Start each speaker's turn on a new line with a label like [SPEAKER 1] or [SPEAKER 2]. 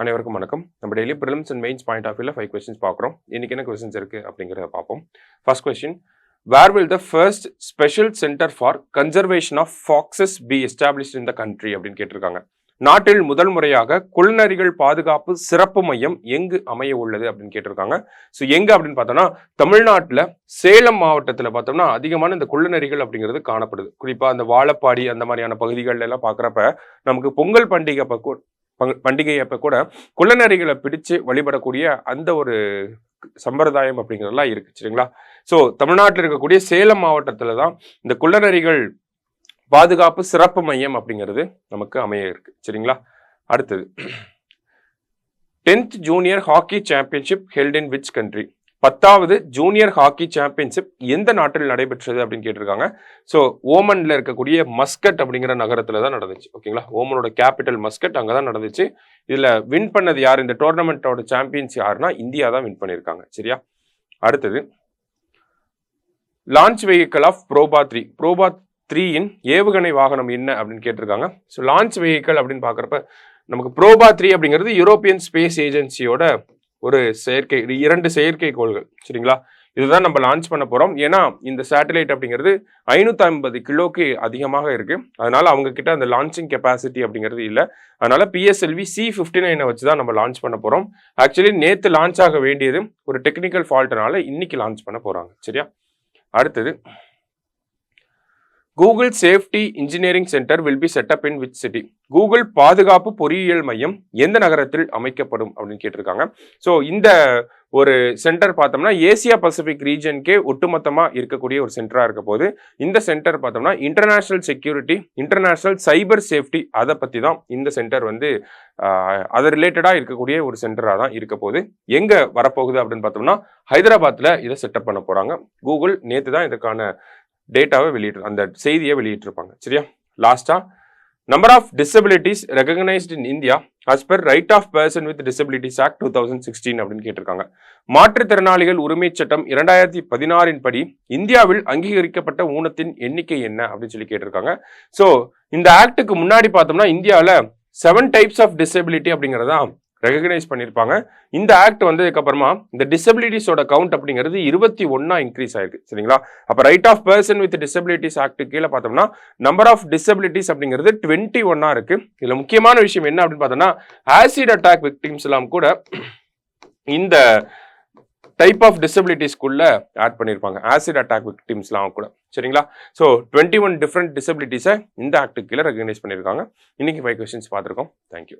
[SPEAKER 1] அனைவருக்கும் வணக்கம். நம்ம daily prelims and mains point of வியூல 5 கொஸ்டின்ஸ் பார்க்குறோம். இன்னைக்கு என்ன கொஸ்டின்ஸ் இருக்கு அப்படிங்கிறத பார்ப்போம். First question, where will the first special centre for conservation of foxes be established in the country அப்படின்னு கேட்டிருக்காங்க. நாட்டில் முதல் முறையாக குள்ளநரிகள் பாதுகாப்பு சிறப்பு மையம் எங்கு அமைய உள்ளது அப்படின்னு கேட்டிருக்காங்க. ஸோ எங்க அப்படின்னு பார்த்தோம்னா தமிழ்நாட்டில் சேலம் மாவட்டத்தில் பார்த்தோம்னா அதிகமான இந்த குள்ளநரிகள் அப்படிங்கிறது காணப்படுது. குறிப்பா அந்த வாழப்பாடி அந்த மாதிரியான பகுதிகள் எல்லாம் பார்க்குறப்ப நமக்கு பொங்கல் பண்டிகை அப்ப கூட குள்ளநரிகளை பிடிச்சு வழிபடக்கூடிய அந்த ஒரு சம்பிரதாயம் அப்படிங்கிறதெல்லாம் இருக்கு சரிங்களா. ஸோ தமிழ்நாட்டில் இருக்கக்கூடிய சேலம் மாவட்டத்துல தான் இந்த குள்ளநரிகள் பாதுகாப்பு சிறப்பு மையம் அப்படிங்கிறது நமக்கு அமைய இருக்கு சரிங்களா. அடுத்தது, 10th junior hockey championship held in which country? 10வது ஜூனியர் ஹாக்கி சாம்பியன்ஷிப் எந்த நாட்டில் நடைபெற்றது அப்படின்னு கேட்டிருக்காங்க. ஸோ ஓமன்ல இருக்கக்கூடிய மஸ்கட் அப்படிங்கிற நகரத்துல தான் நடந்துச்சு ஓகேங்களா. ஓமனோட கேபிட்டல் மஸ்கட் அங்கதான் நடந்துச்சு. இதுல வின் பண்ணது யார், இந்த டோர்னமெண்டோட சாம்பியன்ஸ் யாருன்னா இந்தியா தான் வின் பண்ணியிருக்காங்க சரியா. அடுத்தது, லான்ச் வெஹிக்கிள் ஆஃப் ப்ரோபா 3 ஏவுகணை வாகனம் என்ன அப்படின்னு கேட்டிருக்காங்க. ஸோ லான்ச் வெஹிக்கிள் அப்படின்னு பாக்குறப்ப நமக்கு ப்ரோபா 3 அப்படிங்கிறது யூரோப்பியன் ஸ்பேஸ் ஏஜென்சியோட ஒரு 2 செயற்கைக்கோள்கள் சரிங்களா. இதுதான் நம்ம லான்ச் பண்ண போறோம். ஏன்னா இந்த சேட்டலைட் அப்படிங்கிறது 550 கிலோக்கு அதிகமாக இருக்கு. அதனால அவங்க கிட்ட அந்த லான்ச்சிங் கெப்பாசிட்டி அப்படிங்கிறது இல்லை. அதனால PSLV C-59 வச்சுதான் நம்ம லான்ச் பண்ண போறோம். ஆக்சுவலி நேத்து லான்ச் ஆக வேண்டியது ஒரு டெக்னிக்கல் ஃபால்ட்னால இன்னைக்கு லான்ச் பண்ண போறாங்க சரியா. அடுத்தது, Google safety engineering centre will be setup in which city? Google பாதுகாப்பு பொறியியல் மையம் எந்த நகரத்தில் அமைக்கப்படும் அப்படின்னு கேட்டிருக்காங்க. ஸோ இந்த ஒரு சென்டர் பார்த்தோம்னா ஏசியா பசிபிக் ரீஜனுக்கே ஒட்டுமொத்தமா இருக்கக்கூடிய ஒரு சென்டரா இருக்க போது. இந்த சென்டர் பார்த்தோம்னா international security, international cyber safety அதை பத்தி தான் இந்த சென்டர் வந்து அது ரிலேட்டடா இருக்கக்கூடிய ஒரு சென்டரா தான் இருக்க போது. எங்க வரப்போகுது அப்படின்னு பார்த்தோம்னா ஹைதராபாத்ல இதை செட்டப் பண்ண போறாங்க. கூகுள் நேத்து தான் இதுக்கான டேட்டாவை அந்த செய்தியை வெளியிட்டிருப்பாங்க சரியா. லாஸ்டா, number of disabilities recognised in India as per right of person with disabilities act 2016 அப்படின்னு கேட்டிருக்காங்க. மாற்றுத்திறனாளிகள் உரிமை சட்டம் 2016 படி இந்தியாவில் அங்கீகரிக்கப்பட்ட ஊனத்தின் எண்ணிக்கை என்ன அப்படின்னு சொல்லி கேட்டிருக்காங்க. ஸோ இந்த ஆக்டுக்கு முன்னாடி பார்த்தோம்னா இந்தியாவில் 7 டைப்ஸ் ஆஃப் டிசபிலிட்டி அப்படிங்கிறதா ரெகக்னைஸ் பண்ணியிருப்பாங்க. இந்த ஆக்ட் வந்ததுக்கு அப்புறமா இந்த டிசபிலிட்டிஸோட கவுண்ட் அப்படிங்கிறது 21 இன்க்ரீஸ் ஆயிருக்கு சரிங்களா. அப்ப right of person with disabilities act கீழே பார்த்தோம்னா நம்பர் ஆஃப் டிசபிலிட்டிஸ் அப்படிங்கிறது 21 இருக்கு. இதுல முக்கியமான விஷயம் என்ன அப்படின்னு பார்த்தோம்னா ஆசிட் அட்டாக் விக்டிம்ஸ் எல்லாம் கூட இந்த டைப் ஆஃப் டிசபிலிட்டிஸ்குள்ள ஆட் பண்ணியிருப்பாங்க. ஆசிட் அட்டாக் விக்டிம்ஸ்லாம் கூட சரிங்களா. ஸோ 21 டிஃப்ரெண்ட் டிசபிலிட்டிஸை இந்த ஆக்ட் கீழே ரெகக்னைஸ் பண்ணியிருக்காங்க. இன்னைக்கு 5 கொஸ்டின்ஸ் பார்த்துருக்கோம். தேங்க்யூ.